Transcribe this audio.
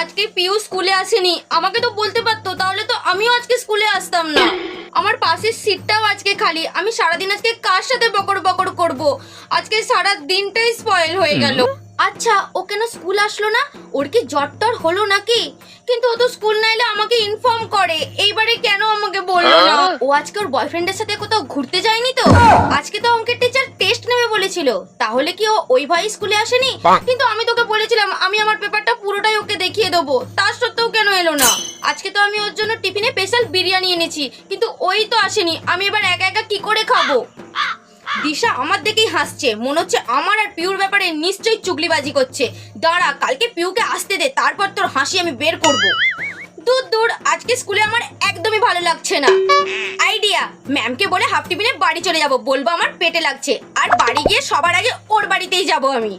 আজকে পিউ স্কুলে আসেনি, আমাকে তো বলতে পারতো, তাহলে তো আমিও আজকে স্কুলে আসতাম না। আমার পাশের সিটটাও আজকে খালি, আমি সারাদিন আজকে কার সাথে বকর বকর করব? আজকে সারা দিনটাই স্পয়েল হয়ে গেল। আচ্ছা, ও কেন স্কুল আসলো না? ওর কি জ্বর টর হলো নাকি? কিন্তু ও তো স্কুল না এলে আমাকে ইনফর্ম করে, এইবারে কেন আমাকে বললো না? ও আজকে ওর বয়ফ্রেন্ডের সাথে কোথাও ঘুরতে যায়নি তো? আজকে তো অঙ্কের টিচার টেস্ট নেবে বলেছিল, তাহলে কি ও ওই ভাই স্কুলে আসেনি? কিন্তু আমি তোকে বলেছিলাম আমি আমার পেপারটা পুরোটাই ওকে দেখিয়ে দেবো, তার সত্ত্বেও কেন এলো না? আজকে তো আমি ওর জন্য টিফিনে স্পেশাল বিরিয়ানি এনেছি, কিন্তু ওই তো আসেনি। আমি এবার একা একা কি করে খাবো? দিশা আমার দেখেই হাসছে, মনে হচ্ছে আমার আর পিউর ব্যাপারে নিশ্চয়ই চুগলিবাজি করছে। দাঁড়া, কালকে পিউকে আসতে দে, তারপর তোর হাসি আমি বের করব। দূর দূর, আজকে স্কুলে আমার একদমই ভালো লাগছে না। আইডিয়া, ম্যামকে বলে হাফ টিফিনে বাড়ি চলে যাব, বলবো আমার পেটে লাগছে, আর বাড়ি গিয়ে সবার আগে ওর বাড়িতেই যাব আমি।